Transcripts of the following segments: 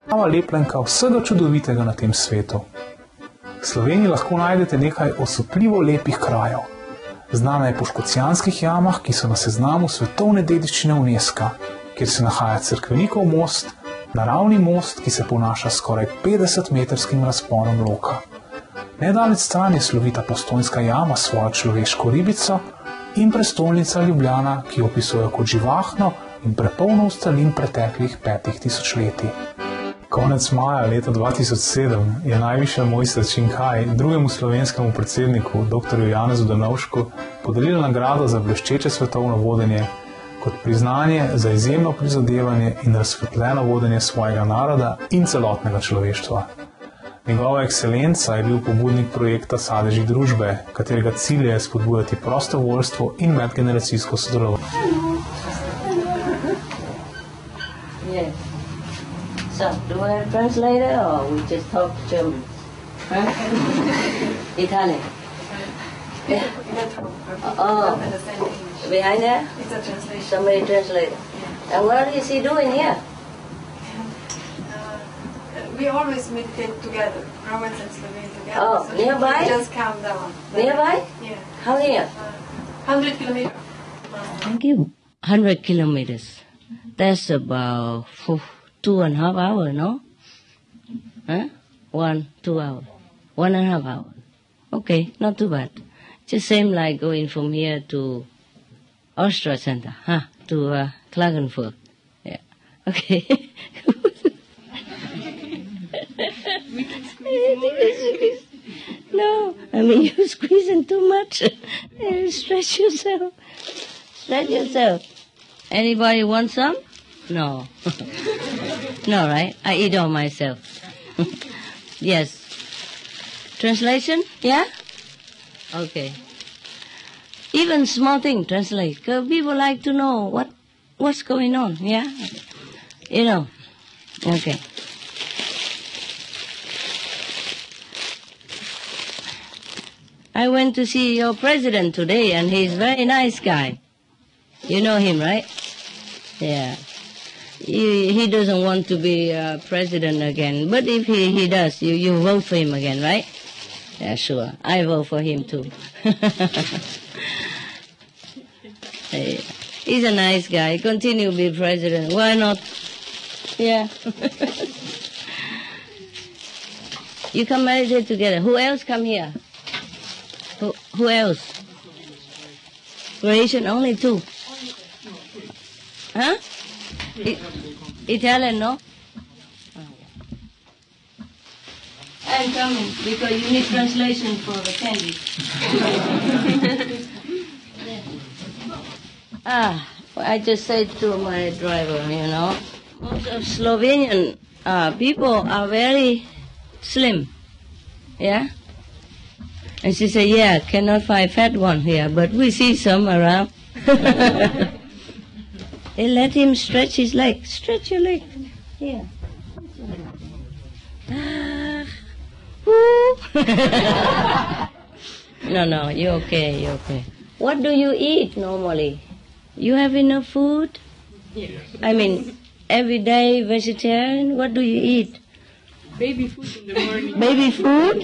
Prava lepljenka vsega čudovitega na tem svetu. V Sloveniji lahko najdete nekaj osupljivo lepih krajev. Znana je po Škocjanskih jamah, ki so na seznamu svetovne dediščine UNESCO, kjer se nahaja Cerkvenikov most, naravni most, ki se ponaša skoraj 50-metrskim razponom loka. Nedaleč stran je slovita Postojnska jama s svojo človeško ribico in prestolnica Ljubljana, ki jo opisujejo kot živahno in prepolno ustalin preteklih 5000 letij. Konec maja leta 2007 je najvišja mojster CHINGHAI drugemu slovenskemu predsedniku, dr. Janezu Drnovšku, podelila nagrado za bleščeče svetovno vodenje kot priznanje za izjemno prizadevanje in razsvetljeno vodenje svojega naroda in celotnega človeštva. Njegova ekscelenca je bil pobudnik projekta Sadeži družbe, katerega cilj je spodbujati prostovoljstvo in medgeneracijsko sodelovanje. Yes. So, do I have a translator or we just talk German? Huh? Italian? Yeah. Oh, behind there? It's a translation. Somebody translate. Yeah. And what is he doing here? We always meditate together, Romans and Slovene together. Oh, so nearby? Just calm down. Nearby? Yeah. How near? 100 kilometers. Thank you. 100 kilometers. That's about 2.5 hours, no? Huh? 2 hours. 1.5 hours. Okay, not too bad. Just same like going from here to Austria Center, huh? To Klagenfurt. Yeah. Okay. We can squeeze more. No, I mean you're squeezing too much. Stretch yourself. Stretch yourself. Anybody want some? No. No, right? I eat all myself. Yes. Translation? Yeah? Okay. Even small thing translate. Because people like to know what's going on. Yeah? You know. Okay. I went to see your president today, and he's a very nice guy. You know him, right? Yeah. He doesn't want to be president again, but if he does, you vote for him again, right? Yeah, sure. I vote for him too. He's a nice guy. Continue to be president. Why not? Yeah. You come meditate together. Who else come here? Who else? Croatian, only 2. Huh? Italian, no? I'm coming because you need translation for the candy. I just said to my driver, you know, most of Slovenian people are very slim. Yeah? And she said, yeah, cannot find fat one here, but we see some around. And let him stretch his leg. Stretch your leg. Here. No, you're okay, you're okay. What do you eat normally? You have enough food? Yeah. I mean, every day vegetarian? What do you eat? Baby food in the morning. Baby food?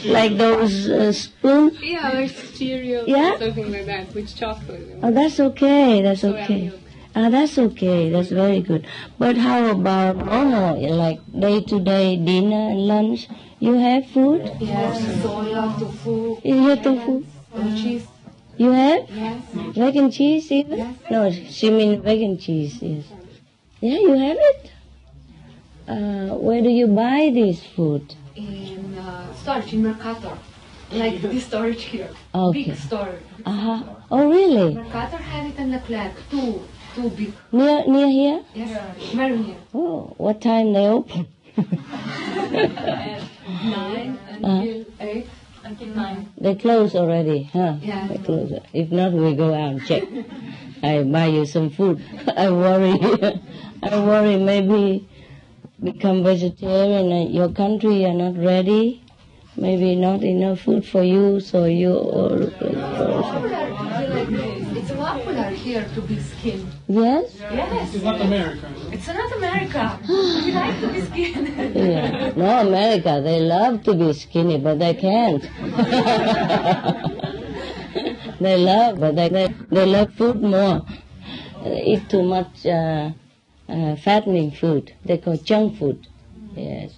Like those spoons? Yeah, like cereal, Yeah? something like that, with chocolate. Oh, that's okay, that's Soya okay. milk. That's okay, that's very good. But how about normal, like day-to-day dinner and lunch? You have food? Yes, soya, tofu, You have tofu? cheese. You have? Yes. Vegan cheese even? Yes. No, she means vegan cheese, yes. Yeah, you have it? Where do you buy this food? In storage, in Mercator. Like this storage here. Okay. Big storage. Uh-huh. Oh, really? Mercator have it in Leclerc, two big. Near here? Yes, very near. Oh, what time they open? 9 until 8. Until 9. They close already, huh? Yeah. They close. If not, we go out and check. I buy you some food. I worry maybe become vegetarian and your country are not ready. Maybe not enough food for you, so you all... It's popular here. here to be skinny. Yes? Yes. It's not America. It's not America. We like to be skinny. Yeah. No, America, they love to be skinny, but they can't. They love, but they love food more. They eat too much fattening food. They call junk food. Yes.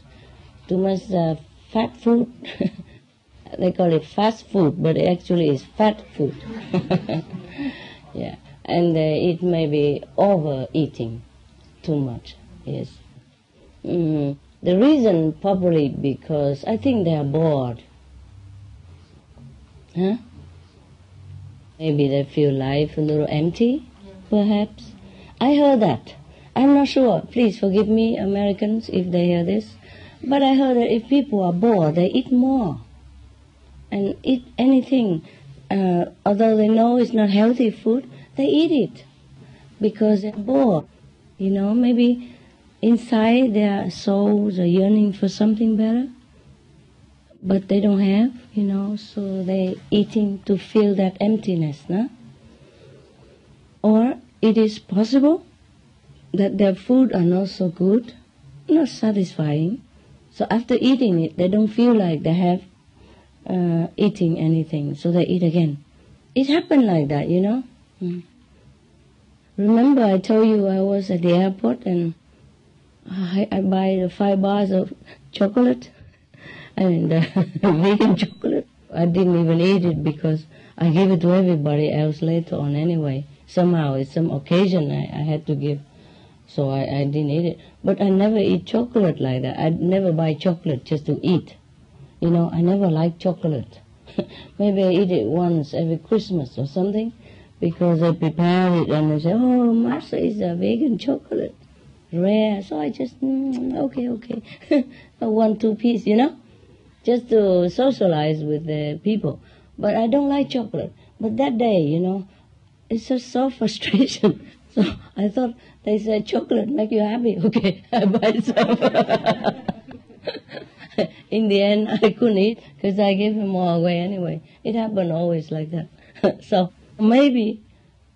Too much fat food. They call it fast food, but it actually is fat food. Yeah. And they eat maybe overeating too much. Yes. The reason probably because I think they are bored. Huh? Maybe they feel life a little empty, perhaps. I heard that. I'm not sure. Please forgive me, Americans, if they hear this. But I heard that if people are bored, they eat more. And eat anything. Although they know it's not healthy food, they eat it. Because they're bored. You know, maybe inside their souls are yearning for something better. But they don't have, you know, so they're eating to fill that emptiness, no? Or it is possible that their food are not so good, not satisfying. So after eating it, they don't feel like they have eating anything, so they eat again. It happened like that, you know. Remember I told you I was at the airport and I buy the 5 bars of chocolate and vegan chocolate. I didn't even eat it because I gave it to everybody else later on anyway. Somehow, it's some occasion I had to give, so I didn't eat it. But I never eat chocolate like that. I never buy chocolate just to eat. You know, I never liked chocolate. Maybe I eat it once every Christmas or something because they prepare it and they say, oh, Master is a vegan chocolate. Rare. So I just, okay. 1-2 piece, you know, just to socialize with the people. But I don't like chocolate. But that day, you know, it's just so frustration. So I thought they said chocolate make you happy. Okay, I buy some. In the end, I couldn't eat because I gave them all away anyway. It happened always like that. So maybe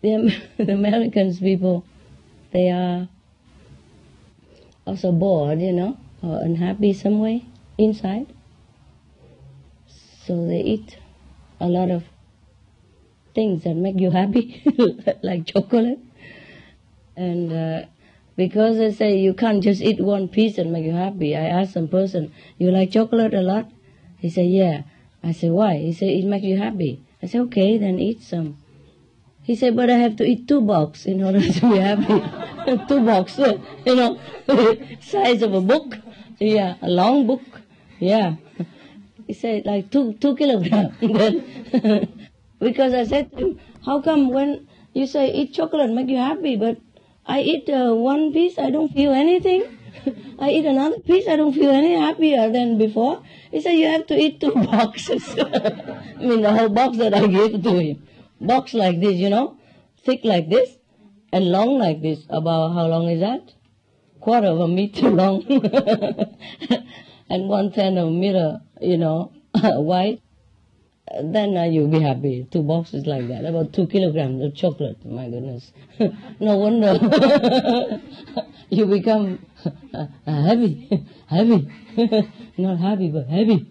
the Americans people, they are also bored, you know, or unhappy some way inside. So they eat a lot of things that make you happy, like chocolate. And because they say you can't just eat one piece and make you happy, I asked some person, you like chocolate a lot? He said, yeah. I said, why? He said, it makes you happy. I said, okay, then eat some. He said, but I have to eat 2 boxes in order to be happy. 2 boxes, you know, size of a book. Yeah, a long book. Yeah. He said, like 2 kilograms. Because I said to him, how come when you say eat chocolate make you happy, but I eat 1 piece, I don't feel anything. I eat another piece, I don't feel any happier than before. He said, you have to eat 2 boxes. I mean, the whole box that I gave to him. Box like this, you know, thick like this, and long like this. About how long is that? 1/4 of a meter long. And 1/10 of a meter, you know, wide. Then you'll be happy. 2 boxes like that. About 2 kilograms of chocolate. My goodness. No wonder. You become heavy. Heavy. Not happy, but heavy.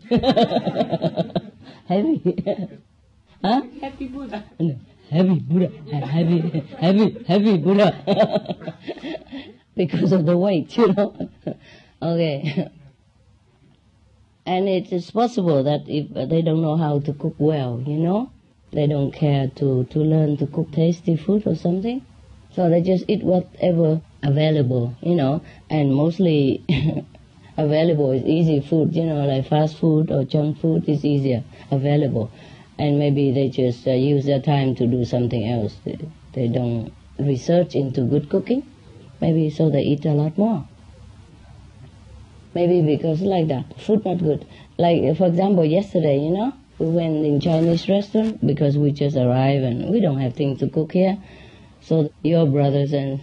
Heavy. Huh? Happy Buddha. No, heavy Buddha. Heavy Buddha. Because of the weight, you know. Okay. And it is possible that if they don't know how to cook well, you know, they don't care to learn to cook tasty food or something. So they just eat whatever available, you know, and mostly available is easy food, you know, like fast food or junk food is easier available. And maybe they just use their time to do something else. They don't research into good cooking. Maybe so they eat a lot more. Maybe because like that, food not good. Like, for example, yesterday, you know, we went in Chinese restaurant because we just arrived and we don't have things to cook here. So your brothers and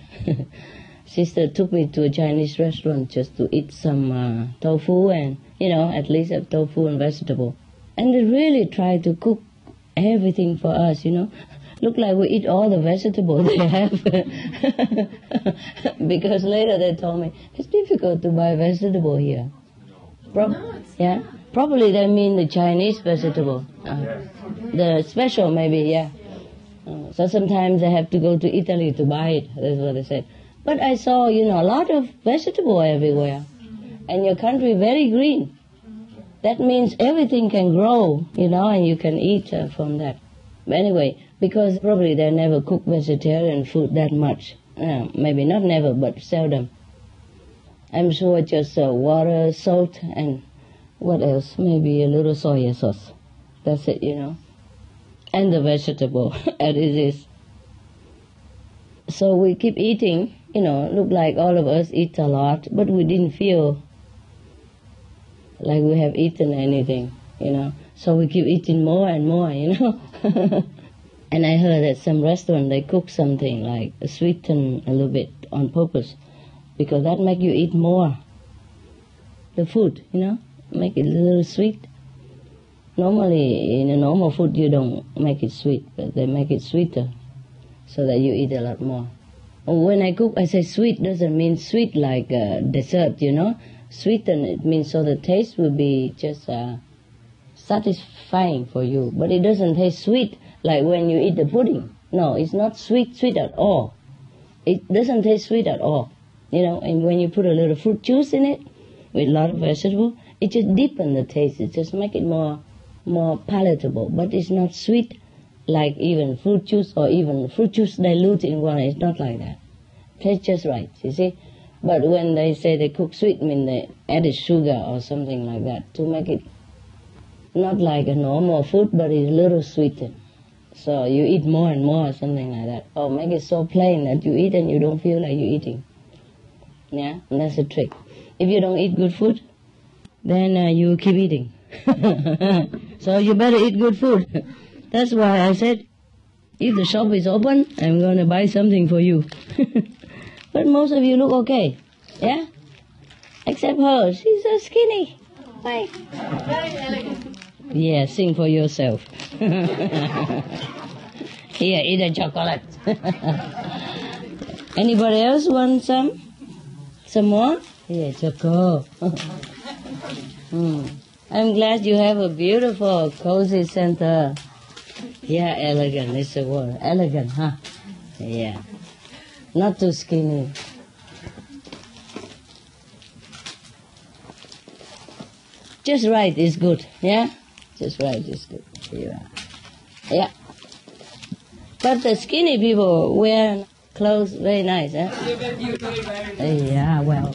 sister took me to a Chinese restaurant just to eat some tofu and, you know, at least have tofu and vegetable. And they really tried to cook everything for us, you know. look like we eat all the vegetables they have. Because later they told me, it's difficult to buy vegetable here. Yeah? Probably they mean the Chinese vegetable. The special maybe, yeah. So sometimes they have to go to Italy to buy it. That's what they said. But I saw, a lot of vegetable everywhere. And your country very green. That means everything can grow, and you can eat from that. But anyway, because probably they never cook vegetarian food that much. Maybe not never, but seldom. I'm sure just water, salt, and what else? Maybe a little soy sauce. That's it, And the vegetable, as it is. So we keep eating, look like all of us eat a lot, but we didn't feel like we have eaten anything, So we keep eating more and more, And I heard at some restaurant they cook something like sweeten a little bit on purpose, because that make you eat more. The food, make it a little sweet. Normally, in a normal food you don't make it sweet, but they make it sweeter, so that you eat a lot more. When I cook, I say sweet doesn't mean sweet like dessert, Sweeten, it means so the taste will be just satisfying for you. But it doesn't taste sweet like when you eat the pudding. No, it's not sweet at all. It doesn't taste sweet at all. And when you put a little fruit juice in it, with a lot of vegetable, it just deepens the taste. It just make it more palatable. But it's not sweet like even fruit juice or even fruit juice diluted in water. It's not like that. It tastes just right, you see. But when they say they cook sweet, mean they added sugar or something like that to make it not like a normal food, but it's a little sweetened. So you eat more and more or something like that. Or make it so plain that you eat and you don't feel like you're eating. Yeah, and that's a trick. If you don't eat good food, then you keep eating. So you better eat good food. That's why I said, if the shop is open, I'm going to buy something for you. But most of you look okay, yeah? Except her, she's so skinny. Why? Very elegant. Yeah, sing for yourself. Here, eat a chocolate. Anybody else want some? Some more? Yeah, chocolate. I'm glad you have a beautiful, cozy center. Yeah, elegant is the word. Elegant, huh? Yeah. Not too skinny. Just right is good, yeah? Just right is good. Yeah. But the skinny people wear clothes very nice, huh? Yeah, well.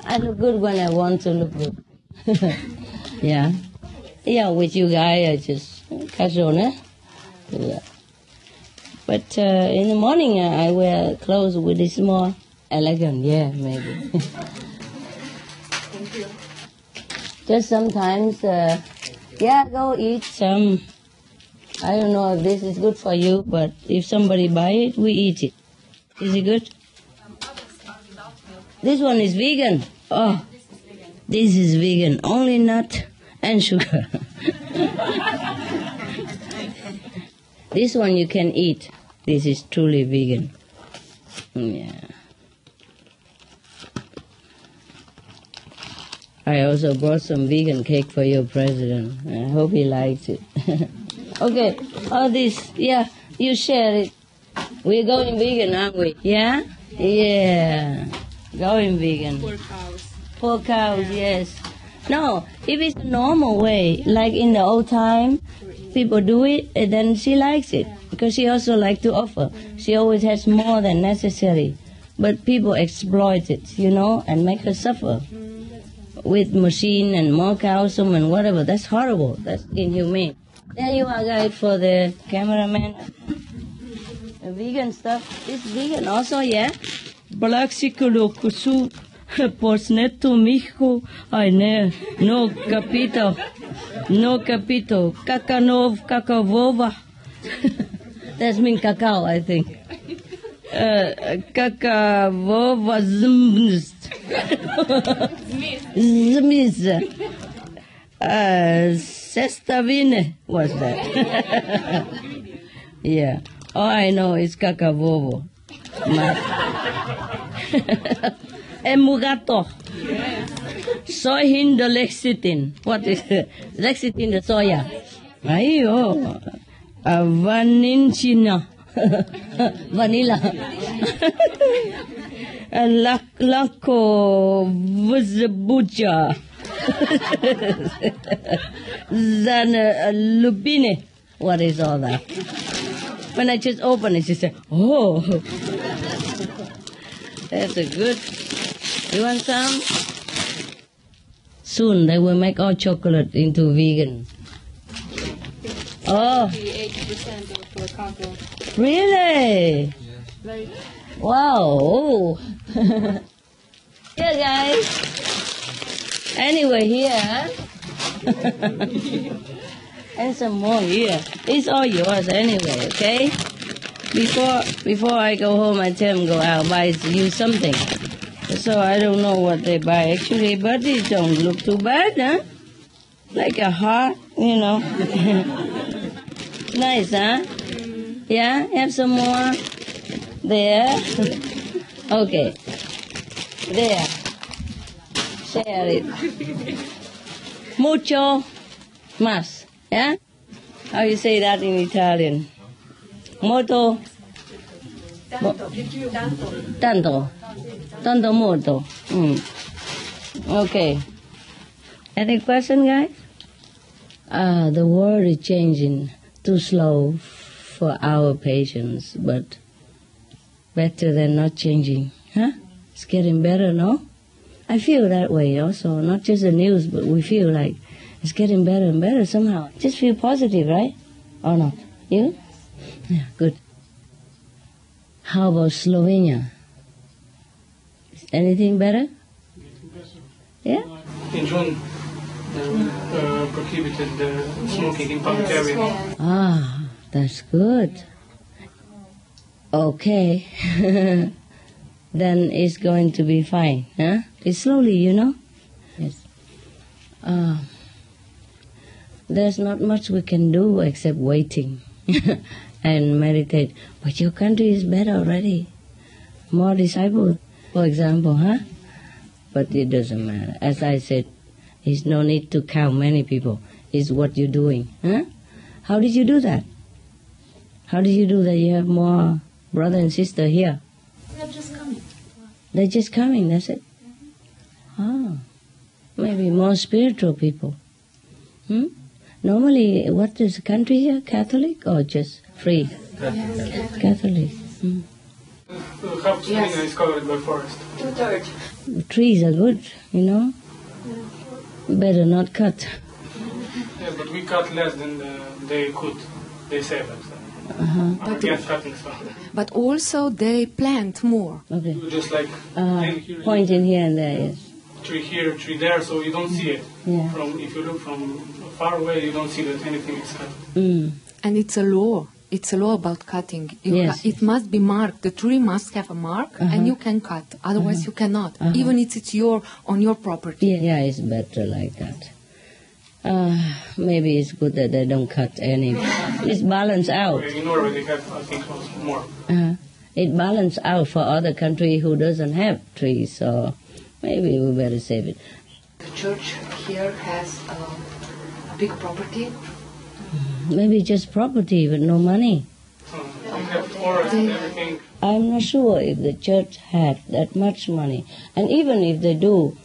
I look good when I want to look good. Yeah. Yeah, with you guys, I just casual, eh? Yeah. But in the morning, I wear clothes with this more elegant, yeah, maybe. Thank you. Just sometimes, go eat some. I don't know if this is good for you, but if somebody buy it, we eat it. Is it good? This one is vegan. Oh, this is vegan. Only nut and sugar. This one you can eat. This is truly vegan. Yeah. I also brought some vegan cake for your president. I hope he likes it. Okay, all this, yeah, you share it. We're going vegan, aren't we? Yeah? Yeah. Going vegan. Poor cows. Poor cows, yes. No, if it's a normal way, like in the old time, people do it, and then she likes it, because she also likes to offer. She always has more than necessary. But people exploit it, and make her suffer. With machine and more calcium and whatever. That's horrible. That's inhumane. There you are, guys, for the cameraman. The vegan stuff. This vegan also, yeah? Blaxicolo kusu posneto mijo ay ne no capito kakanov kakavova. That means cacao, I think. Kakavova zmst. Zmiz. Sestavine was that. Yeah. All I know is kakavovo. Emugato. Soy hindo lecithin. What is lecithin? The soya. Ayo. Vaninchina. Vanilla. Lako vuzabuja. Zan lubine. What is all that? When I just open it, she said, oh. That's a good. You want some? Soon they will make all chocolate into vegan. Oh. 80% of the cocoa. Really? Very Wow. Here, guys. Anyway, here. And some more here. It's all yours anyway, okay? Before I go home, I tell them go out, buy you something. So I don't know what they buy actually, but it don't look too bad, huh? Like a heart, you know. Nice, huh? Yeah, have some more. There. Okay. There. Share it. Mucho más. Yeah? How you say that in Italian? Molto. Tanto. Tanto molto. Okay. Any question, guys? The world is changing too slow for our patience, but better than not changing. Huh? It's getting better, no? I feel that way also, not just the news, but we feel like it's getting better and better somehow. Just feel positive, right? Or not? You? Yeah, good. How about Slovenia? Is anything better? Yeah? In June, they prohibited smoking in public areas. Ah, that's good. Okay. Then it's going to be fine, huh? It's slowly, you know? Yes. There's not much we can do except waiting and meditate. But your country is better already. More disciples, for example, huh? But it doesn't matter. As I said, there's no need to count many people. It's what you're doing, huh? How did you do that? How did you do that? You have more brother and sister here. They're just coming. They're just coming, that's it? Oh, maybe more spiritual people. Normally, what is the country here? Catholic or just free? Catholic. Half China is covered by forest. 2/3. Trees are good, you know? Better not cut. Yeah, but we cut less than they could. They say that. But, Against cutting stuff. but also they plant more. Okay. Just like here, Pointing here and there, yes. tree here, tree there, so you don't see it. Yeah. If you look from far away, you don't see that anything is cut. And it's a law. It's a law about cutting. Yes. It must be marked. The tree must have a mark, and you can cut. Otherwise, you cannot. Even if it's on your property. Yeah, it's better like that. Maybe it's good that they don't cut any. It's balanced out. In Norway, they have, I think, more. It balanced out for other country who doesn't have trees, so maybe we better save it. The church here has a big property. Maybe just property with no money. They have forest and everything. I'm not sure if the church had that much money. And even if they do,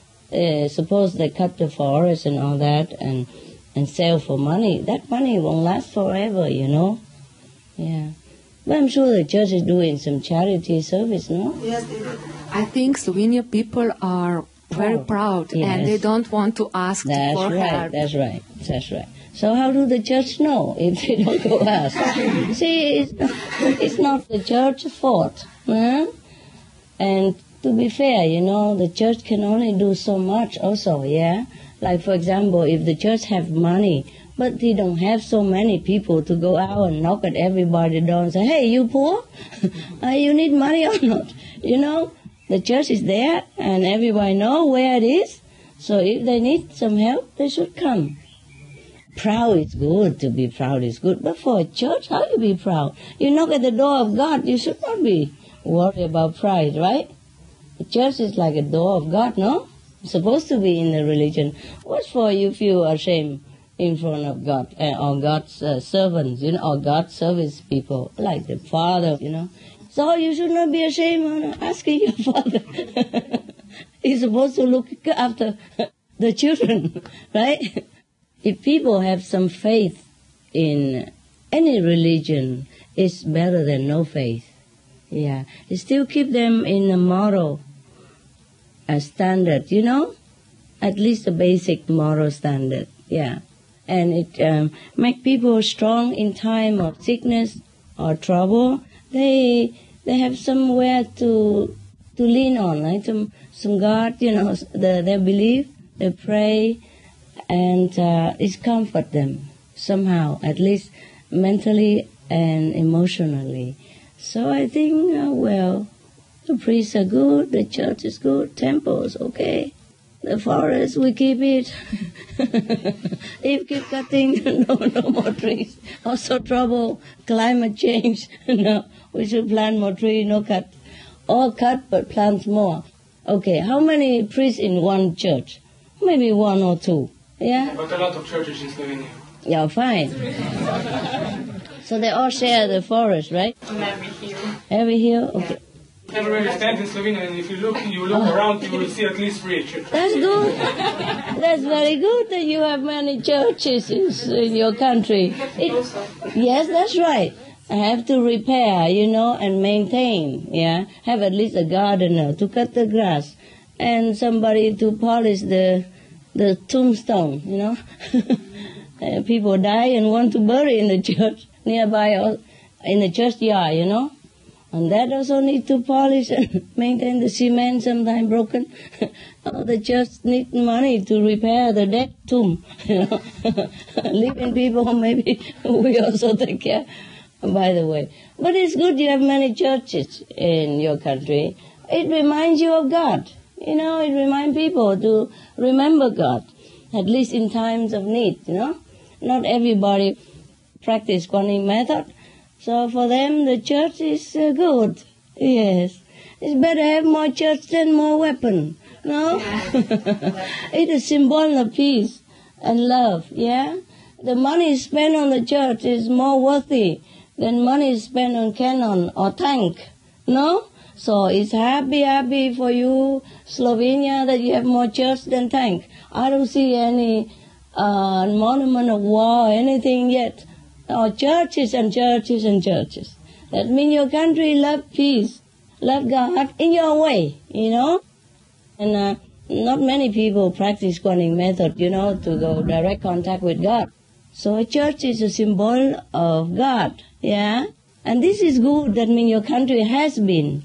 suppose they cut the forest and all that and sell for money, that money won't last forever, you know? Yeah. But I'm sure the church is doing some charity service, no? Yes, I think Slovenia people are very proud, Yes. and they don't want to ask That's for right, help. that's right, that's right. So how do the church know if they don't go ask? See, it's not the church's fault. Huh? And to be fair, you know, the church can only do so much also, yeah? Like, for example, if the church have money, but they don't have so many people to go out and knock at everybody's door and say, hey, you poor? You need money or not? You know, the church is there and everybody know where it is. So if they need some help, they should come. proud is good, to be proud is good. But for a church, how you be proud? You knock at the door of God, you should not be worried about pride, right? The church is like a door of God, no? It's supposed to be in the religion. What's for you feel ashamed in front of God or God's servants, or God's service people, like the Father, So you should not be ashamed of asking your Father. He's supposed to look after the children, right? If people have some faith in any religion, it's better than no faith. Yeah, it still keep them in a moral standard, at least a basic moral standard. Yeah, and it make people strong in time of sickness or trouble. They have somewhere to lean on, right? Some God, they believe, they pray, and it comfort them somehow, at least mentally and emotionally. So I think, the priests are good, the church is good, temple is okay. The forest, we keep it. If keep cutting, no more trees. Also trouble, climate change. No, we should plant more trees, no cut. All cut, but plant more. Okay, how many priests in one church? Maybe one or two. Yeah? But a lot of churches in Slovenia. Yeah, fine. So they all share the forest, right? Every hill. Every hill? Okay. Everywhere you stand in Slovenia, and if you look around, you will see at least 3 churches. That's good. That's very good that you have many churches in your country. Yes, that's right. I have to repair, and maintain, have at least a gardener to cut the grass and somebody to polish the tombstone, People die and want to bury in the church nearby or in the churchyard, And that also need to polish and maintain the cement, sometimes broken. The church need money to repair the dead tomb, Living people, maybe we also take care, by the way. But it's good you have many churches in your country. It reminds you of God. It reminds people to remember God, at least in times of need, Not everybody practice Guanyin method. So for them, the church is good. Yes. It's better have more church than more weapon. No? It's a symbol of peace and love, yeah? The money spent on the church is more worthy than money spent on cannon or tank. No? So it's happy for you, Slovenia, that you have more church than tank. I don't see any monument of war or anything yet. Churches and churches and churches. That means your country love peace, love God in your way, And not many people practice Guanyin method, to go direct contact with God. So a church is a symbol of God, yeah? And this is good. That means your country has been,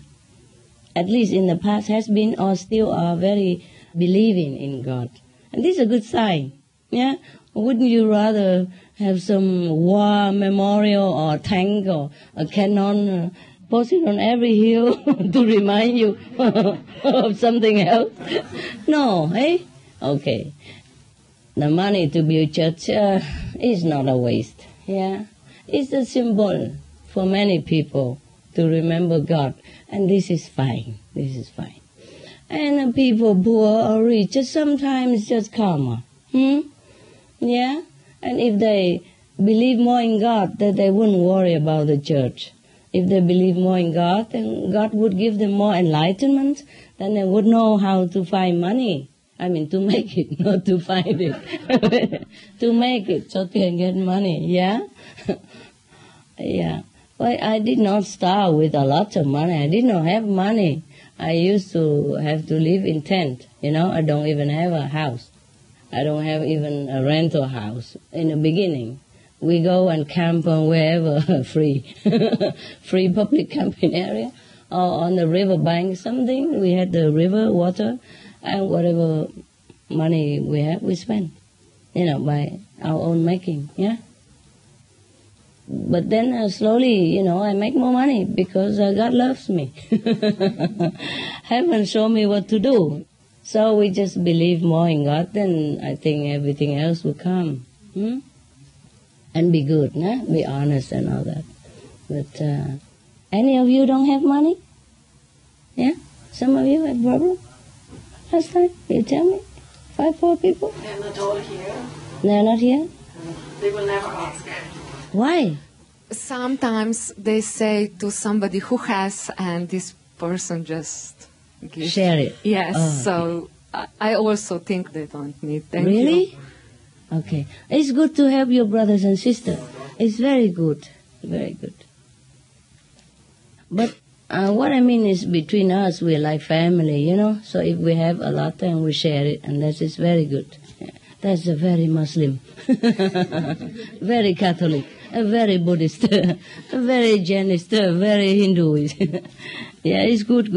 at least in the past, has been or still are very believing in God. And this is a good sign, yeah? Wouldn't you rather have some war memorial or tank or a cannon posted on every hill to remind you of something else? No, eh? Okay. The money to build church is not a waste, yeah? It's a symbol for many people to remember God, and this is fine. This is fine. And people, poor or rich, just sometimes just karma. Yeah? And if they believe more in God, then they wouldn't worry about the church. If they believe more in God, then God would give them more enlightenment, then they would know how to find money. I mean, to make it, not to find it. To make it, so they can get money, yeah? Yeah. Well, I did not start with a lot of money. I did not have money. I used to have to live in tent, I don't even have a house. I don't have even a rental house in the beginning. We go and camp on wherever free, free public camping area, or on the river bank, something. We had the river, water, and whatever money we have, we spend, by our own making, yeah? But then slowly, I make more money because God loves me. Heaven showed me what to do. So we just believe more in God, then I think everything else will come. and be good, nah? Be honest and all that. But any of you don't have money? Yeah? Some of you have problem? Last time, you tell me. 5 poor people? They're not all here. They're not here? They will never ask. Why? Sometimes they say to somebody who has, and this person just gives. Share it. Yes, Oh, so I also think they don't need. Thank Really? you. Okay. It's good to help your brothers and sisters. It's very good. Very good. But what I mean is between us, we're like family, you know. So if we have a lot, then we share it, and that is very good. Yeah. That's a very Muslim, very Catholic, a very Buddhist, a very Jainist, a very Hinduist. Yeah, it's good.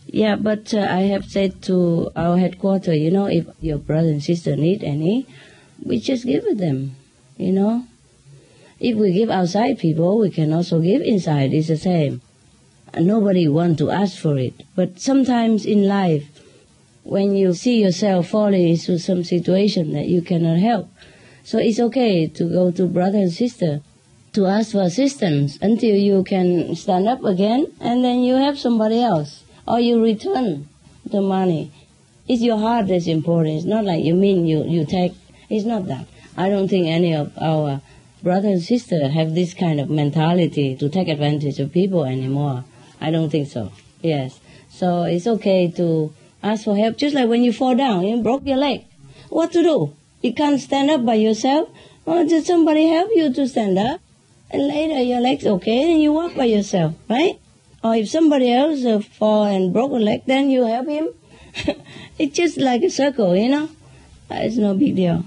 Yeah, but I have said to our headquarters, you know, if your brother and sister need any, we just give it them, you know. If we give outside people, we can also give inside. It's the same. And nobody wants to ask for it. But sometimes in life, when you see yourself falling into some situation that you cannot help, so it's okay to go to brother and sister to ask for assistance until you can stand up again, and then you have somebody else, or you return the money. It's your heart that's important. It's not like you take. It's not that. I don't think any of our brothers and sisters have this kind of mentality to take advantage of people anymore. I don't think so. Yes. So it's okay to ask for help. Just like when you fall down, you broke your leg. What to do? You can't stand up by yourself. Well, did somebody help you to stand up? And later your leg's okay, and you walk by yourself, right? Or if somebody else fall and broke a leg, then you help him. It's just like a circle, you know. It's no big deal.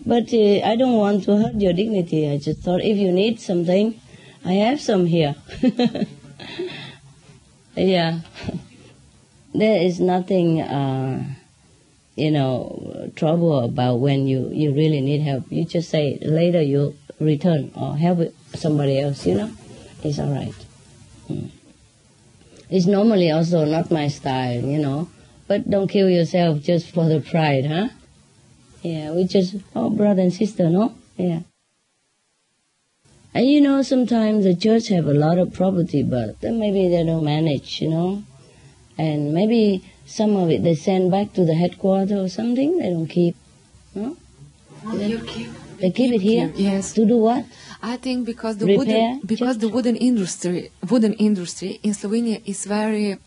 But I don't want to hurt your dignity. I just thought if you need something, I have some here. Yeah. There is nothing, trouble about when you really need help. You just say later you return or help somebody else, you know. It's all right. It's normally also not my style, you know. But don't kill yourself just for the pride, huh? Yeah, we just, brother and sister, no? Yeah. And you know, sometimes the church have a lot of property, but then maybe they don't manage, you know. And maybe some of it they send back to the headquarters or something. They don't keep, no? They keep it here? Yes. To do what? I think because the Repair, wooden industry in Slovenia is very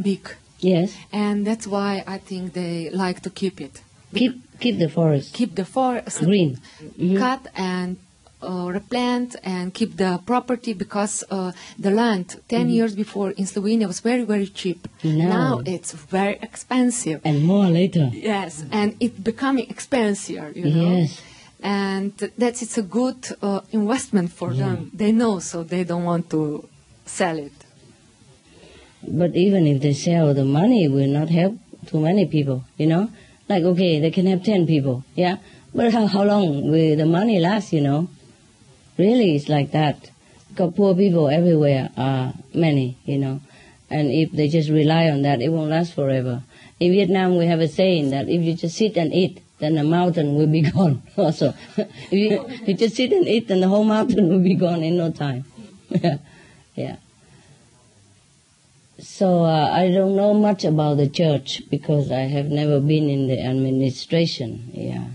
big. Yes. And that's why I think they like to keep it. Keep the forest. Keep the forest Green. cut and replant and keep the property, because the land 10 years before in Slovenia was very, very cheap. Now it's very expensive. And more later. Yes, and it's becoming expensive, you know. Yes. And it's a good investment for them. They know, so they don't want to sell it. But even if they sell, the money will not help too many people, you know. Like, okay, they can have 10 people, yeah? But how long will the money last, you know? Really, it's like that. Because poor people everywhere are many, you know. And if they just rely on that, it won't last forever. In Vietnam, we have a saying that if you just sit and eat, then the mountain will be gone also. If you just sit and eat, then the whole mountain will be gone in no time. Yeah. So I don't know much about the church because I have never been in the administration, yeah.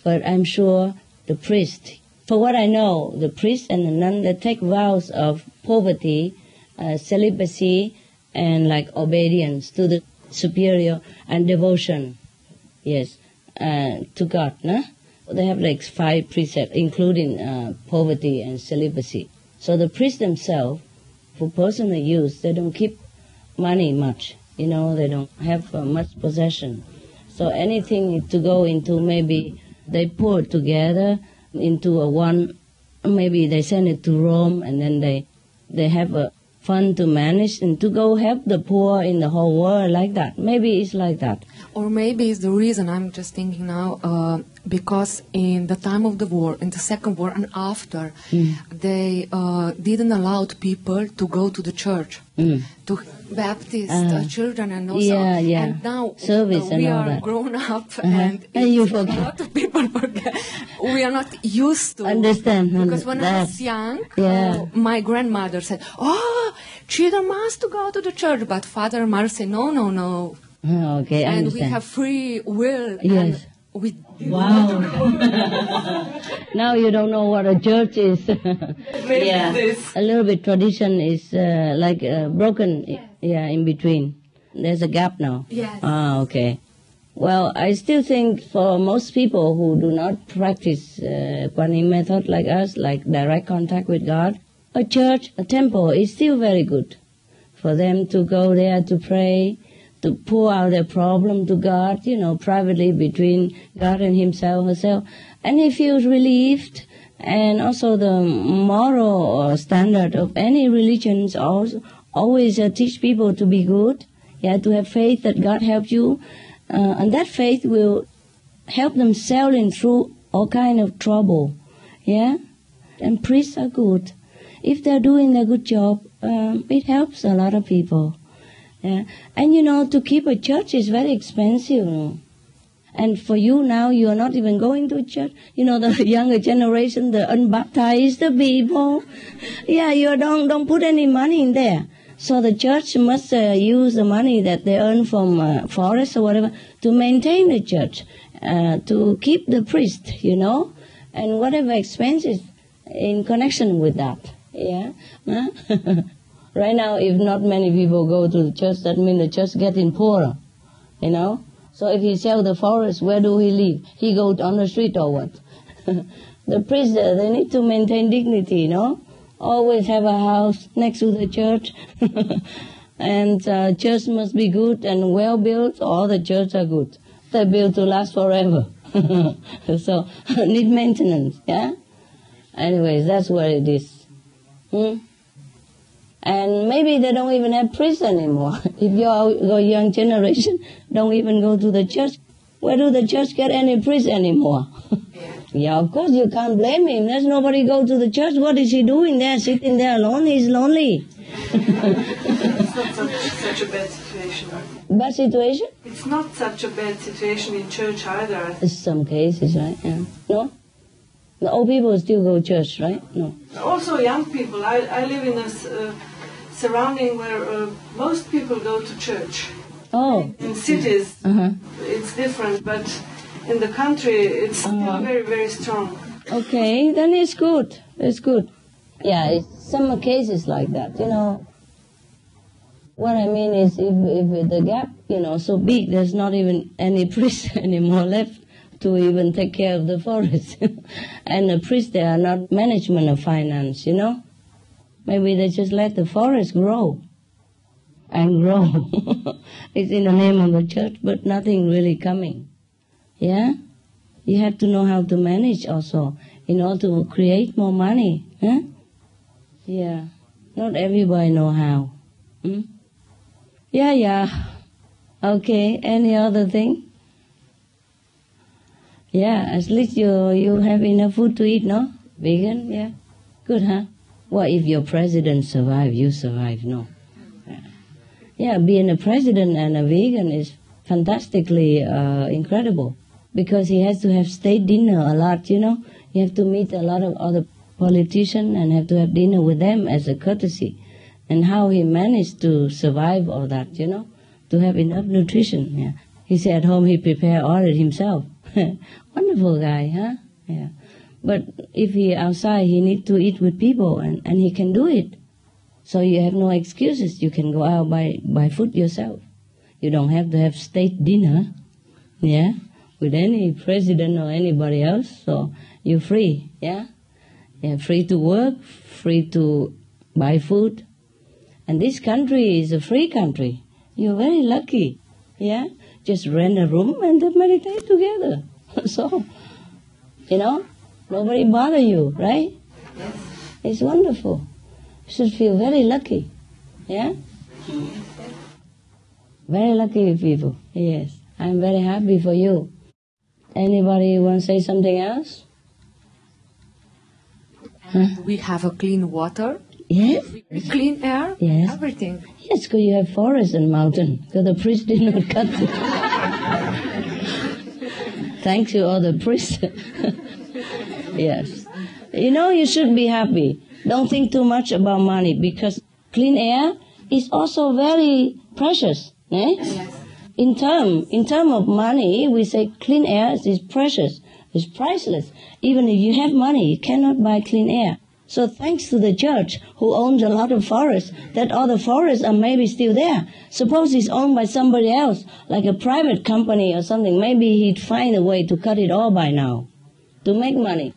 But I'm sure the priest, for what I know, the priest and the nun, they take vows of poverty, celibacy, and like obedience to the superior and devotion, yes, to God, no? They have like 5 precepts, including poverty and celibacy. So the priests themselves, for personal use, they don't keep money much, you know, they don't have much possession. So anything to go into, maybe they pour it together into a one, maybe they send it to Rome, and then they have a fund to manage and to go help the poor in the whole world like that. Maybe it's like that. Or maybe it's the reason, I'm just thinking now, because in the time of the war, in the Second War and after, they didn't allow people to go to the church, to baptize children and also. And now service we and all are that. grown up and you a forget. lot of people forget. We are not used to Understand. Because when I was young, my grandmother said, "Oh, children must to go to the church," but father and mother say, "No, no, no." Okay, I And understand. we have free will. Yes. And we Wow. Now you don't know what a church is. A little bit tradition is like broken, in between. There's a gap now. Yes. Ah, okay. Well, I still think for most people who do not practice Kuan Yin method like us, like direct contact with God, a church, a temple is still very good for them to go there to pray, to pour out their problem to God, privately between God and himself, herself. And he feels relieved. And also the moral standard of any religions also always teach people to be good, to have faith that God helps you. And that faith will help them sailing through all kind of trouble, And priests are good. If they're doing their good job, it helps a lot of people. Yeah. And to keep a church is very expensive. And for you now, you are not even going to church. The younger generation, the unbaptized people. You don't put any money in there. So the church must use the money that they earn from forest or whatever to maintain the church, to keep the priest, and whatever expenses in connection with that. Right now, if not many people go to the church, that means the church getting poorer, So if he sells the forest, where do he live? He goes on the street or what? The priests, they need to maintain dignity, Always have a house next to the church. And church must be good and well built. All the churches are good. They're built to last forever. So need maintenance, Anyways, that's what it is. And maybe they don't even have priests anymore. If your young generation don't even go to the church, where do the church get any priests anymore? Of course you can't blame him. There's nobody go to the church. What is he doing there, sitting there alone? He's lonely. It's not such a bad situation. Bad situation? It's not such a bad situation in church either. In some cases, right? Yeah. No? The old people still go to church, right? No. Also young people. I live in a surrounding where most people go to church. Oh. In cities, it's different, but in the country, it's still very, very strong. Okay, then it's good. It's good. It's some cases like that, What I mean is if the gap, so big, there's not even any priest anymore left to even take care of the forest. And the priests, they are not management of finance, Maybe they just let the forest grow and grow. It's in the name of the church, but nothing really coming. You have to know how to manage also in order to create more money. Not everybody know how. Okay, any other thing? At least you have enough food to eat, no? Vegan, Good, huh? What if your president survive, you survive, no? Being a president and a vegan is fantastically incredible because he has to have state dinner a lot, You have to meet a lot of other politicians and have to have dinner with them as a courtesy. And how he managed to survive all that, to have enough nutrition. He said at home he prepared all it himself. Wonderful guy, huh? But if he outside, he need to eat with people, and he can do it. So you have no excuses. You can go out buy food yourself. You don't have to have state dinner, with any president or anybody else. So you're free, free to work, free to buy food. And this country is a free country. You're very lucky, Just rent a room and then meditate together. So, nobody bother you, right? Yes. It's wonderful. You should feel very lucky, Very lucky people, yes. I'm very happy for you. Anybody want to say something else? We have a clean water, Yes? clean air, Yes. everything. Yes, because you have forest and mountain. Because the priest did not cut it. Thanks to all the priests. Yes. You know, you should be happy. Don't think too much about money, because clean air is also very precious. Eh? Yes. In term of money, we say clean air is precious, it's priceless. Even if you have money, you cannot buy clean air. So thanks to the church, who owns a lot of forests, that all the forests are maybe still there. Suppose it's owned by somebody else, like a private company or something, maybe he'd find a way to cut it all by now, to make money,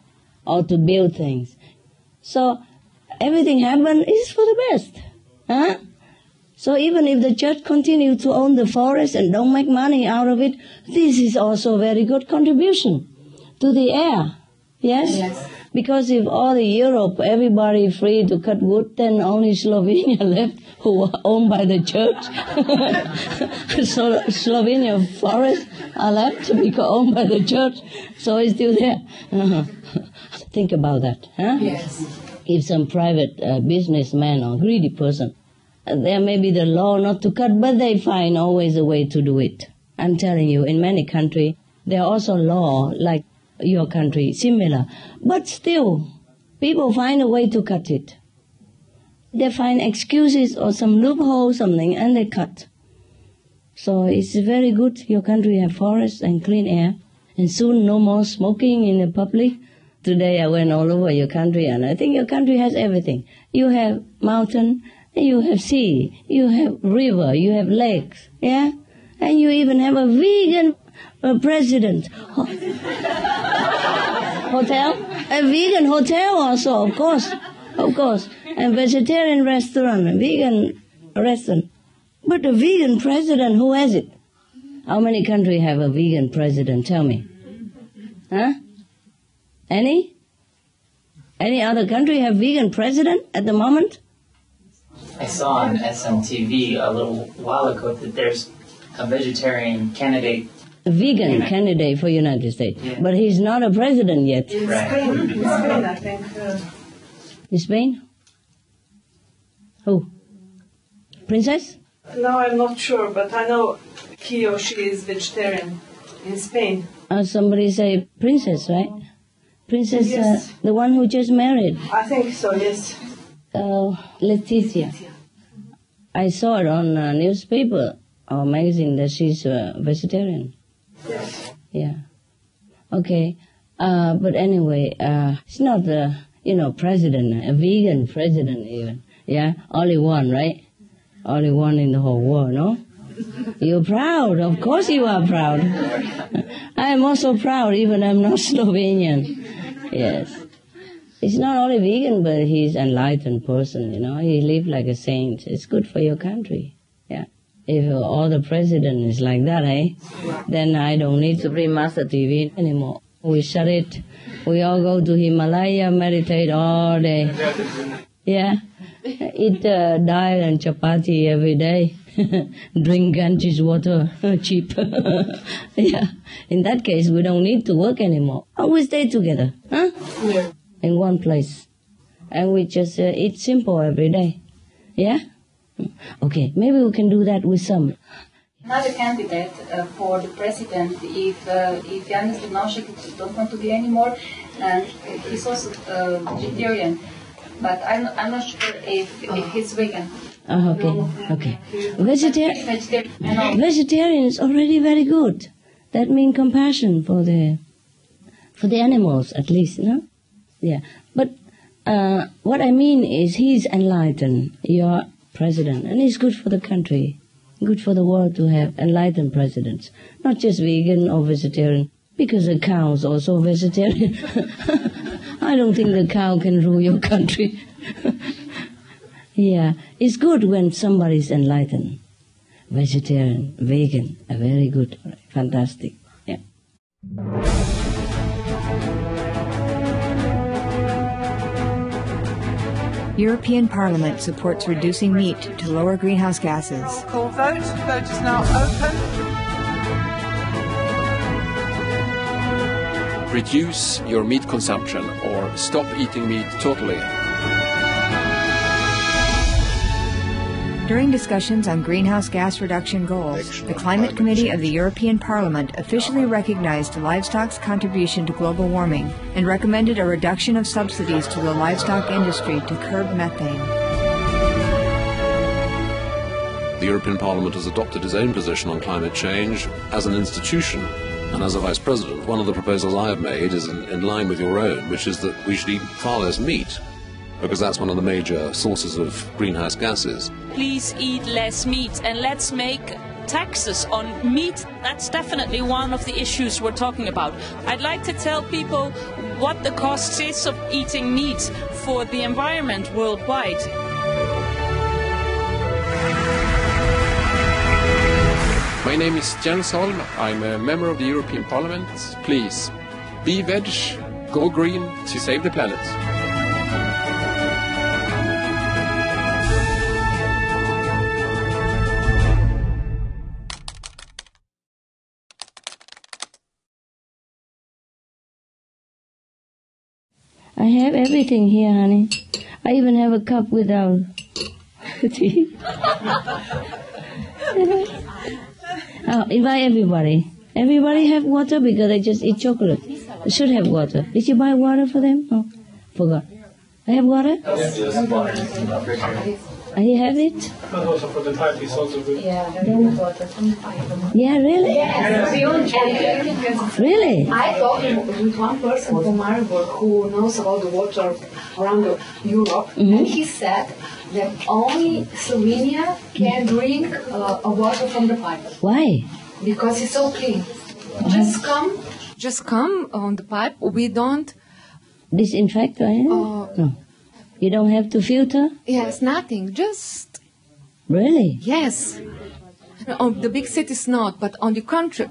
or to build things. So everything happened is for the best. Huh? So even if the church continue to own the forest and don't make money out of it, this is also a very good contribution to the air. Yes? Yes. Because if all the Europe, everybody free to cut wood, then only Slovenia left, who are owned by the church. So Slovenia forests are left to be owned by the church, so it's still there. Think about that. Huh? Yes. If some private businessman or greedy person, there may be the law not to cut, but they find always a way to do it. I'm telling you, in many countries, there are also law, like your country, similar. But still, people find a way to cut it. They find excuses or some loophole, something, and they cut. So it's very good your country have forests and clean air, and soon no more smoking in the public. Today I went all over your country, and I think your country has everything. You have mountain, you have sea, you have river, you have lakes, yeah? And you even have a vegan president. Hotel? A vegan hotel also, of course. And vegetarian restaurant, a vegan restaurant. But a vegan president, who has it? How many countries have a vegan president? Tell me. Huh? Any? Any other country have vegan president at the moment? I saw on SMTV a little while ago that there's a vegetarian candidate. A vegan candidate for United States. Yeah. But he's not a president yet. In Right. Spain, I think. In Spain? Who? Princess? No, I'm not sure, but I know he or she is vegetarian in Spain. Somebody say princess, right? Princess, Yes. the one who just married. I think so, yes. Leticia. I saw it on a newspaper or magazine that she's a vegetarian. Yes. Yeah. Okay. But anyway, it's not the, president, a vegan president even. Yeah. Only one, right? Only one in the whole world, no? You're proud. Of course you are proud. I am also proud, even I'm not Slovenian. Yes. He's not only vegan, but he's an enlightened person, He lived like a saint. It's good for your country. Yeah. If all the president is like that, then I don't need Supreme Master TV anymore. We shut it. We all go to Himalaya, meditate all day. Yeah. Eat dal and chapati every day. Drink Ganges water, cheap. Yeah. In that case, we don't need to work anymore. We stay together, huh? Yeah. In one place. And we just eat simple every day. Yeah? Okay, maybe we can do that with some. Another candidate for the president, if Janez Drnovšek don't want to be anymore, and he's also vegetarian, but I'm not sure if he's vegan. Okay. Vegetarian is already very good. That means compassion for the animals, at least, no? Yeah. But what I mean is he's enlightened, your president, and it's good for the country, good for the world to have enlightened presidents, not just vegan or vegetarian, because the cow is also vegetarian. I don't think the cow can rule your country. Yeah, it's good when somebody's enlightened. Vegetarian, vegan, are very good, fantastic. Yeah. European Parliament supports reducing meat to lower greenhouse gases. Call vote. Vote is now open. reduce your meat consumption or stop eating meat totally. During discussions on greenhouse gas reduction goals, the Climate Committee of the European Parliament officially recognized livestock's contribution to global warming and recommended a reduction of subsidies to the livestock industry to curb methane. The European Parliament has adopted its own position on climate change as an institution. And as a Vice President, one of the proposals I have made is in line with your own, which is that we should eat far less meat, because that's one of the major sources of greenhouse gases. Please eat less meat, and let's make taxes on meat. That's definitely one of the issues we're talking about. I'd like to tell people what the cost is of eating meat for the environment worldwide. My name is Jens Holm. I'm a member of the European Parliament. Please, be veg, go green to save the planet. I have everything here, honey. I even have a cup without tea. Oh, invite everybody. Everybody have water because they just eat chocolate. They should have water. Did you buy water for them? Oh, forgot. I have water? Yes, water is in the refrigerator. You have it? But also for the pipe is also good. Yeah, water from the pipe. Yeah, really? Yes. Really? I talked with one person from Marburg who knows about the water around Europe, and he said that only Slovenia can drink water from the pipe. Why? Because it's so clean. Just come on the pipe. We don't disinfect, right? No. You don't have to filter? Yes, nothing. Just really? Yes. On the big cities not, but on the country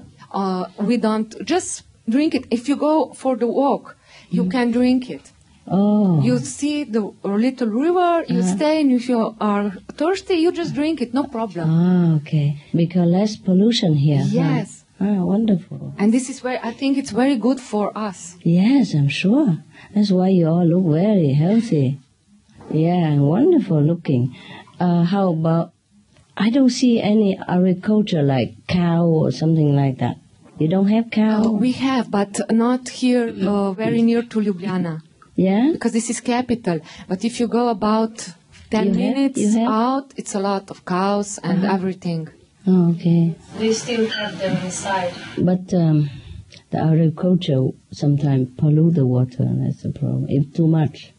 we don't. Just drink it. If you go for the walk, you can drink it. Oh. You see the little river, you stay, and if you are thirsty, you just drink it, no problem. Ah, okay. Because less pollution here. Yes. Huh? Ah, wonderful. And this is where I think it's very good for us. Yes, I'm sure. That's why you all look very healthy. Yeah, wonderful looking. How about, I don't see any agriculture like cow or something like that. You don't have cow? We have, but not here, very near to Ljubljana. Yeah? Because this is capital. But if you go about 10 minutes out, it's a lot of cows and everything. Oh, okay. They still have them inside. But the agriculture sometimes pollute the water, and that's the problem. If too much.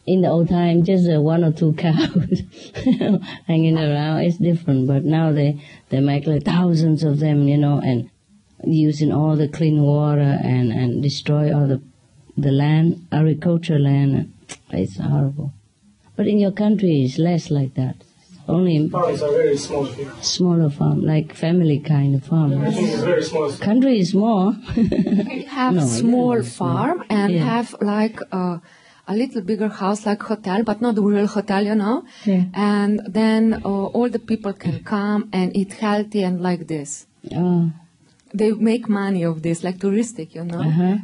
In the old time, just one or two cows hanging around, it's different. But now they make like thousands of them, and using all the clean water and destroy all the land, agricultural land. It's horrible. But in your country, it's less like that. Only farms are very small here. Smaller farm, like family kind of farm. Everything is very small. Country is small. We have small farm and have like a little bigger house like hotel, but not the real hotel, Yeah. And then all the people can come and eat healthy and like this. Oh. They make money of this, like touristic,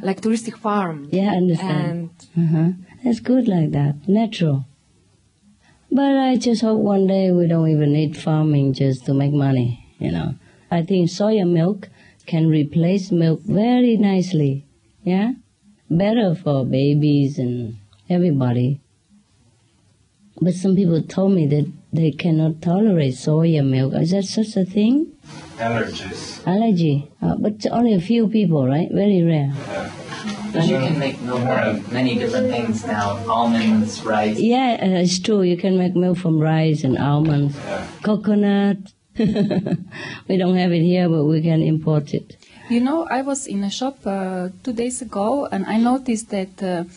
like touristic farm. Yeah, I understand. That's good like that, natural. But I just hope one day we don't even need farming just to make money, I think soya milk can replace milk very nicely, yeah? Better for babies and everybody. But some people told me that they cannot tolerate soya milk. Is that such a thing? Allergies. Allergy. But only a few people, right? Very rare. Yeah. But you can make milk out of many different things now. Almonds, rice. Yeah, it's true. You can make milk from rice and almonds. Yeah. Coconut. We don't have it here, but we can import it. I was in a shop 2 days ago, and I noticed that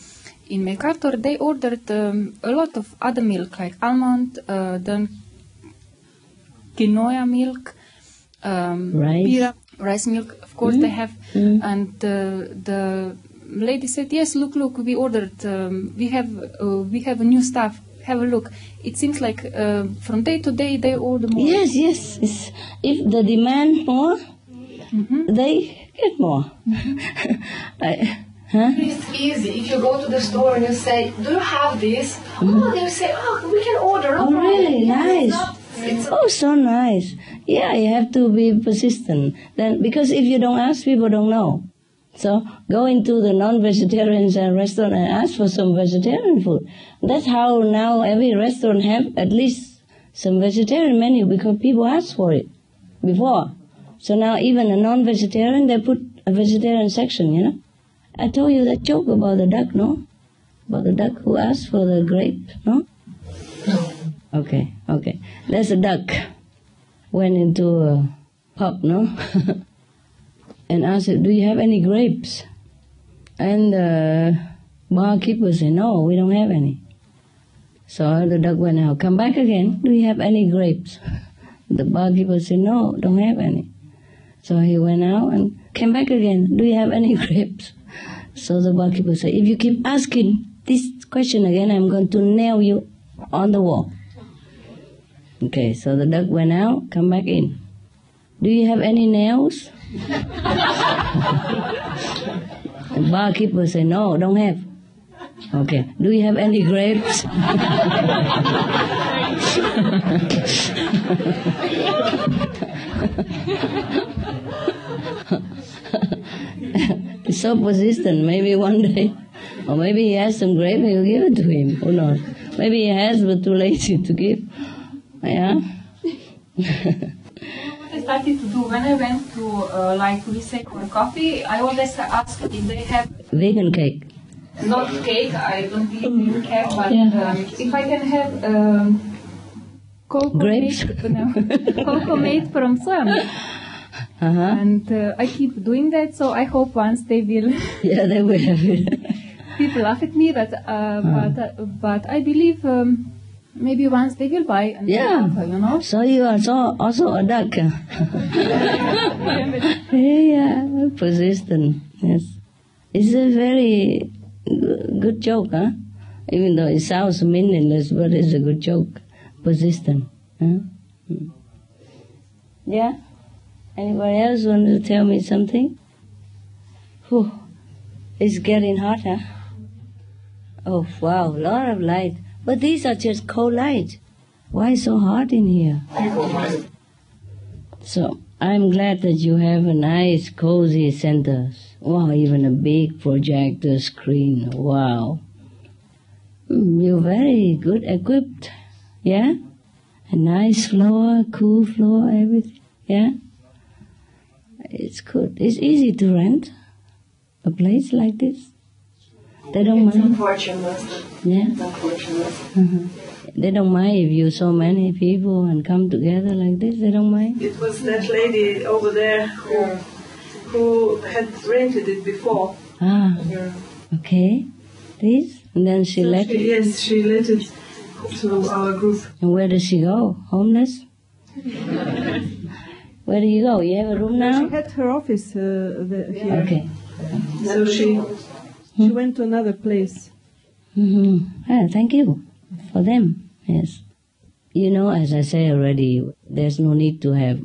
in Mercator they ordered a lot of other milk, like almond, then quinoa milk, rice milk. Of course, they have, and the lady said, "Yes, look, we ordered. We have a new stuff. Have a look." It seems like from day to day they order more. Yes. If the demand more, they get more. Huh? It's easy. If you go to the store and you say, "Do you have this?" Oh, they'll say, "Oh, we can order." Oh, really? Nice. Oh, so nice. Yeah, you have to be persistent. Then, because if you don't ask, people don't know. So go into the non-vegetarian restaurant and ask for some vegetarian food. That's how now every restaurant have at least some vegetarian menu because people ask for it before. So now even a non-vegetarian, they put a vegetarian section, you know. I told you that joke about the duck, no? About the duck who asked for the grape, no? No. Okay. There's a duck went into a pub, no? And asked, "Do you have any grapes?" And the barkeeper said, "No, we don't have any." So the duck went out. "Come back again. Do you have any grapes?" The barkeeper said, "No, don't have any." So he went out and came back again. "Do you have any grapes?" So the barkeeper said, "If you keep asking this question again, I'm going to nail you on the wall." Okay, so the duck went out, come back in. "Do you have any nails?" The barkeeper said, "No, don't have." Okay, "Do you have any grapes?" He's so persistent. Maybe one day, or maybe he has some grape, he'll give it to him. Who knows? Maybe he has, but too lazy to give. Yeah. What I started to do when I went to recycle coffee, I always asked if they have Vegan cake. not cake. I don't believe in cake, but if I can have cocoa Grapes? cocoa made from soya milk. And I keep doing that, so I hope once they will. Yeah, they will have it. People laugh at me, but I believe maybe once they will buy. And offer, you know. So you are also a duck. Yeah, persistent. Yes, it's a very good joke, huh? Even though it sounds meaningless, but it's a good joke. Persistent. Huh? Yeah. Anybody else want to tell me something? Whew. It's getting hotter. Oh, wow, a lot of light. But these are just cold lights. Why so hot in here? So, I'm glad that you have a nice, cozy center. Wow, even a big projector screen. Wow. You're very good equipped. Yeah? A nice floor, cool floor, everything. Yeah? It's good. It's easy to rent a place like this. They don't mind. Unfortunate. Yeah. Unfortunate. They don't mind if you so many people and come together like this. They don't mind. It was that lady over there who had rented it before. Ah. Okay. This, and then she let it. Yes, she let it to our group. And where does she go? Homeless? Where do you go? You have a room now? She had her office here. Okay. So she went to another place. Thank you for them. Yes. You know, as I say already, there's no need to have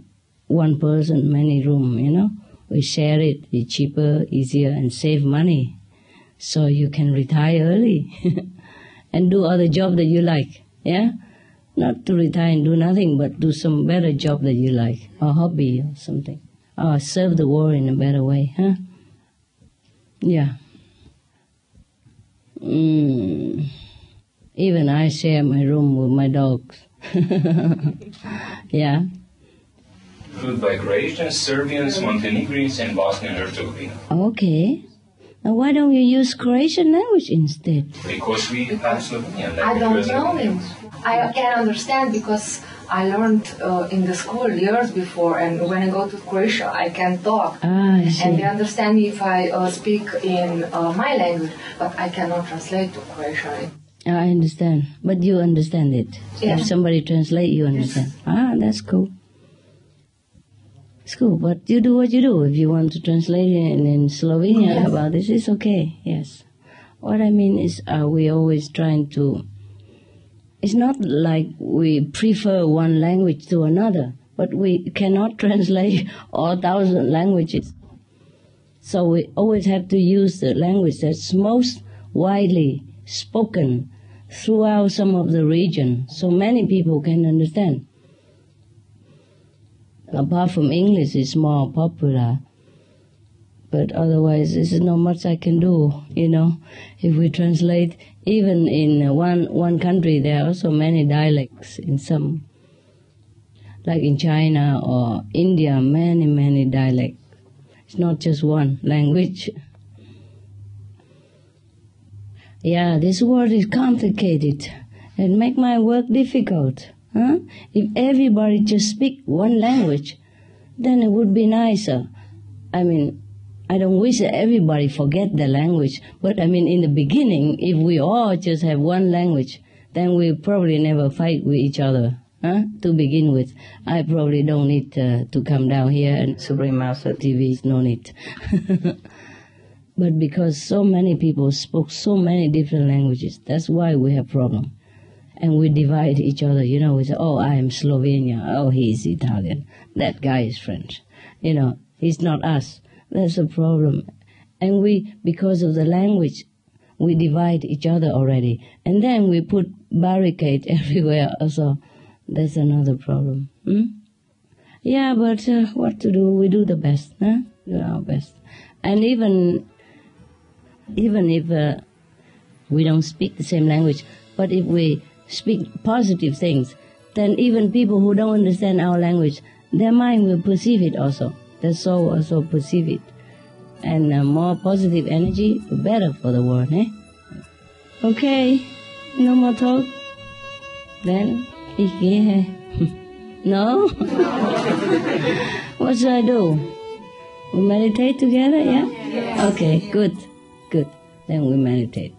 one person, many room, you know. We share it, it's cheaper, easier, and save money. So you can retire early and do other job that you like, yeah? Not to retire and do nothing, but do some better job that you like, or hobby or something. Or serve the world in a better way, huh? Yeah. Even I share my room with my dogs. Yeah. Food by Croatians, Serbians, Montenegrins, and Bosnian Herzegovina. Okay. Now why don't you use Croatian language instead? Because we have Slovenian I language. don't know it. I can understand because I learned in the school years before, and when I go to Croatia, I can talk. I see. And they understand me if I speak in my language, but I cannot translate to Croatian. I understand, but you understand it. Yeah. If somebody translate, you understand. Ah, that's cool. It's cool, but you do what you do. If you want to translate in Slovenia about this, it's okay, yes. What I mean is we always trying to... It's not like we prefer one language to another, but we cannot translate all 1,000 languages. So we always have to use the language that's most widely spoken throughout some of the region, so many people can understand. Apart from English, it's more popular. But otherwise, this is not much I can do, you know. If we translate, even in one country, there are also many dialects in some, like in China or India, many dialects. It's not just one language. Yeah, this word is complicated and make my work difficult. Huh? If everybody just speak one language, then it would be nicer. I mean, I don't wish that everybody forget the language, but I mean, in the beginning, if we all just have one language, then we probably never fight with each other. To begin with, I probably don't need to come down here and Supreme Master TV, no need. But because so many people spoke so many different languages, that's why we have problem. And we divide each other, you know, we say, oh, I am Slovenia, oh, he's Italian, that guy is French. You know, he's not us. That's a problem. And we, because of the language, we divide each other already. And then we put barricade everywhere also. That's another problem. Yeah, but what to do? We do the best, do our best. And even if we don't speak the same language, but if we speak positive things, then even people who don't understand our language, their mind will perceive it also. Their soul also perceive it. And more positive energy, better for the world, eh? Okay, no more talk? Then... No? What should I do? We meditate together, yeah? Okay, good. Then we meditate.